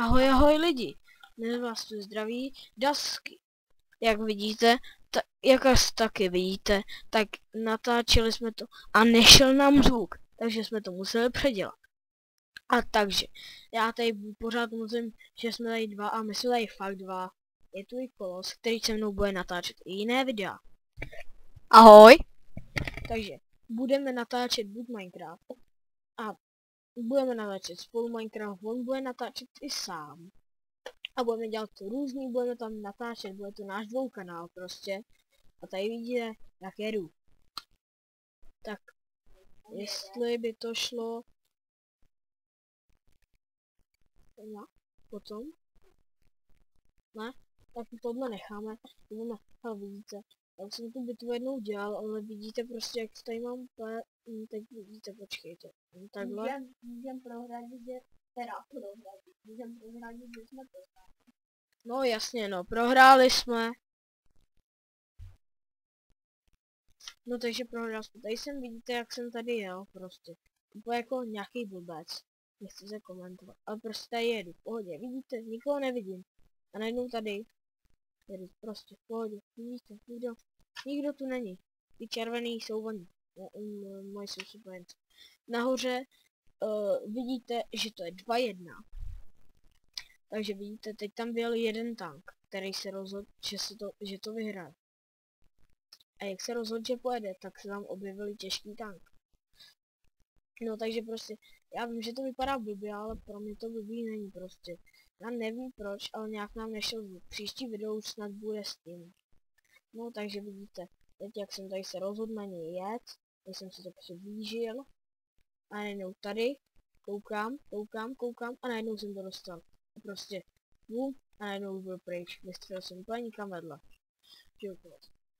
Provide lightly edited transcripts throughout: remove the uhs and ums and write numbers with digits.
Ahoj, ahoj lidi, dnes vás tu zdraví Dasky. Jak vidíte, jak asi taky vidíte, tak natáčeli jsme to a nešel nám zvuk, takže jsme to museli předělat. A takže, já tady pořád musím, že jsme tady dva a my jsme tady fakt dva. Je tu i Kolos, který se mnou bude natáčet i jiné videa. Ahoj. Takže, budeme natáčet buď Minecraft a budeme natáčet spolu Minecraft, on bude natáčet i sám. A budeme dělat to různý, budeme tam natáčet, bude to náš dvoukanál prostě. A tady vidíte, jak jedu. Tak, jestli by to šlo... No, potom? Ne? Tak tohle necháme, budeme, ale vidíte, já jsem tu bitvu jednou dělal, ale vidíte prostě, jak tady mám úplně, teď vidíte, počkejte, takhle. Můžem prohrát, že teda prohrát, můžem prohrát, že jsme to stáli. No jasně, no, prohráli jsme. No takže prohrál jsme, tady jsem, vidíte, jak jsem tady jel, prostě. Úplně jako nějaký blbec, nechci se komentovat, ale prostě tady jedu, v pohodě, vidíte, nikoho nevidím. A najednou tady jedu, prostě, v pohodě, vidíte, nikdo tu není. Ty červený jsou oni, moji jsou spojenci. Nahoře vidíte, že to je 2-1. Takže vidíte, teď tam byl jeden tank, který se rozhodl, že to vyhraje. A jak se rozhodl, že pojede, tak se tam objevil těžký tank. No takže prostě, já vím, že to vypadá blbě, ale pro mě to blbý není prostě. Já nevím proč, ale nějak nám nešel zvuk. Příští video už snad bude s tím. No takže vidíte, teď jak jsem tady se rozhodl na něj jet, teď jsem si to přiblížil. A najednou tady, koukám a najednou jsem to dostal. A prostě, bum, a najednou byl pryč. Vystřelil jsem úplně nikam vedle.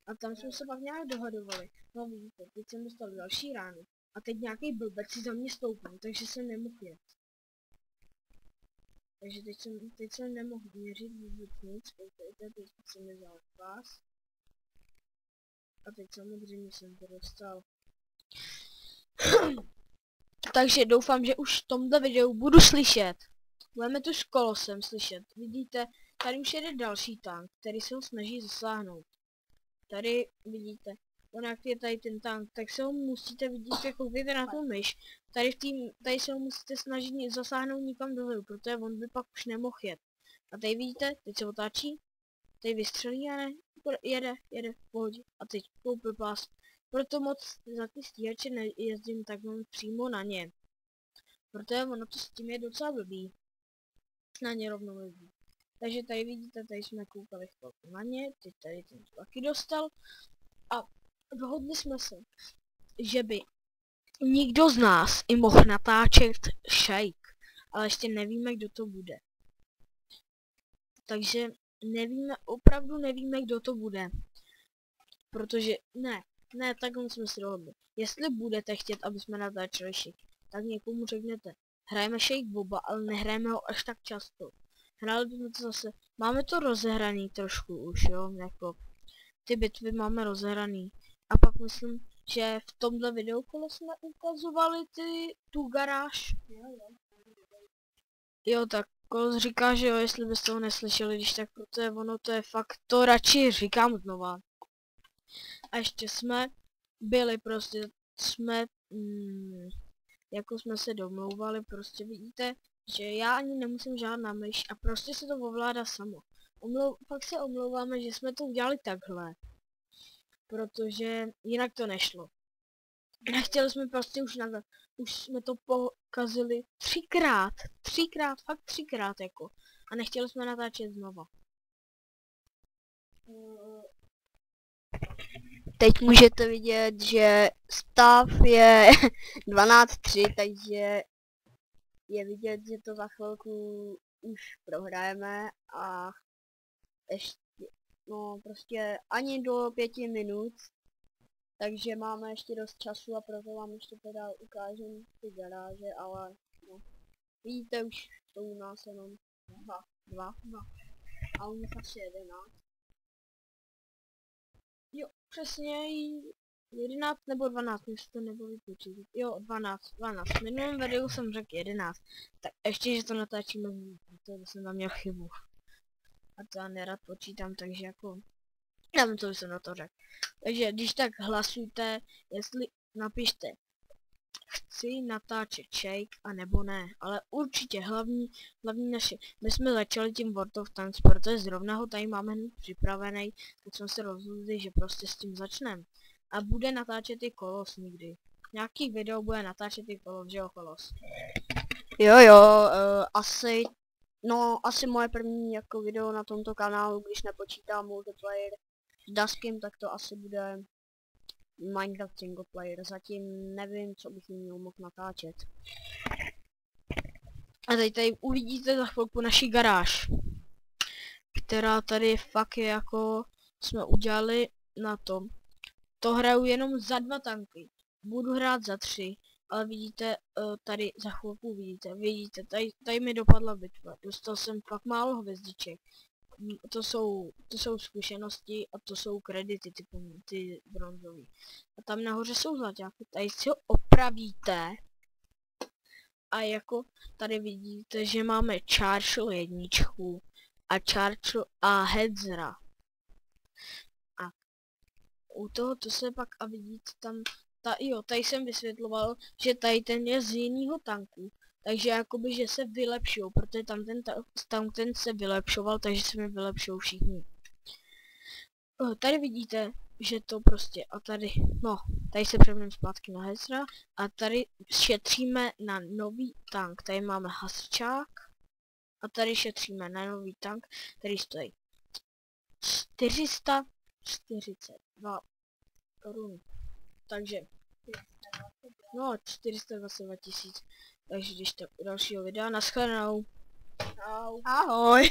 A tam jsme se pak nějak dohadovali. No vidíte, teď jsem dostal další ránu. A teď nějaký blbec si za mě stoupil, takže jsem nemohl jet. Takže teď jsem nemohl měřit vůbec nic, koukejte, teď jsem mi vzal vás. A teď samozřejmě jsem to dostal. Takže doufám, že už v tomto videu budu slyšet. Budeme tu s Kolosem slyšet. Vidíte, tady už jede další tank, který se ho snaží zasáhnout. Tady vidíte, jak je tady ten tank, tak se ho musíte, vidíte, koukejte na tu myš. Tady se ho musíte snažit zasáhnout nikam dozadu, protože on by pak už nemohl jet. A tady vidíte, teď se otáčí, tady vystřelí a ne, jede, v pohodě. A teď koupil pás. Proto moc za ty stíhače nejezdím tak přímo na ně. Protože ono to s tím je docela blbý. Na ně rovnou jezdí. Takže tady vidíte, tady jsme koukali chvilku na ně, teď tady ten taky dostal. A dohodli jsme se, že by nikdo z nás i mohl natáčet Shake, ale ještě nevíme, kdo to bude. Takže nevíme, opravdu nevíme, kdo to bude. Protože, ne, takhle jsme si dohodli. Jestli budete chtět, aby jsme natáčeli Shake, tak někomu řeknete, hrajeme Shake oba, ale nehrajeme ho až tak často. Hráli bychom to zase, máme to rozehraný trošku už, jo, jako ty bitvy máme rozehraný. A pak myslím, že v tomhle videu kolo jsme ukazovali tu garáž. Jo, tak Kolos říká, že jo, jestli byste ho neslyšeli, když tak, protože ono to je fakt, to radši říkám znova. A ještě jsme byli prostě, jako jsme se domlouvali, prostě vidíte, že já ani nemusím žádná myš a prostě se to ovládá samo. Pak se omlouváme, že jsme to udělali takhle. Protože jinak to nešlo. Nechtěli jsme prostě už jsme to pokazili fakt třikrát jako. A nechtěli jsme natáčet znova. Teď můžete vidět, že stav je 12:3, takže je vidět, že to za chvilku už prohrajeme a ještě, no prostě ani do 5 minut, takže máme ještě dost času a proto vám ještě teda ukážem ty garáže, ale no, vidíte, už jsou u nás jenom dva a u nich asi 11. Jo, přesně 11 nebo 12, jestli to nebudu vypočítat. Jo, 12. V minulém videu jsem řekl 11. Tak ještě, že to natáčíme to jsem tam měl chybu. A to já nerad počítám, takže jako, nevím, co jsem na to řekl. Takže když tak hlasujte, jestli napište chci natáčet shake a nebo ne, ale určitě hlavní naše, my jsme začali tím World of Tanks, protože zrovna ho tady máme hned připravený, tak jsme se rozhodli, že prostě s tím začneme. A bude natáčet i Kolos nikdy. Nějaký video bude natáčet i Kolos, že jo Kolos? Jo, asi moje první jako video na tomto kanálu, když nepočítám multiplayer s Daskem, tak to asi bude Minecraft single player. Zatím nevím, co bych měl mohl natáčet. A tady uvidíte za chvilku naši garáž, která tady fakt je jako jsme udělali na tom. To hraju jenom za 2 tanky. Budu hrát za 3, ale vidíte, tady za chvilku vidíte, tady mi dopadla bitva. Dostal jsem fakt málo hvězdiček. To jsou zkušenosti a to jsou kredity, ty bronzový. A tam nahoře jsou zlaťáky, tady si ho opravíte. A jako tady vidíte, že máme Churchill 1 a Churchill a Hedzra. A u toho to se pak a vidíte tam, tady jsem vysvětloval, že tady ten je z jiného tanku. Takže jakoby, že se vylepšují, protože tam ten se vylepšoval, takže se mi vylepšují všichni. Tady vidíte, že to prostě, a tady, no, tady se přeměním zpátky na Hezra, a tady šetříme na nový tank, tady máme hasičák, a tady šetříme na nový tank, který stojí 442 korun. Takže, no, 422 000. Takže když tak u dalšího videa, nashledanou. Ahoj.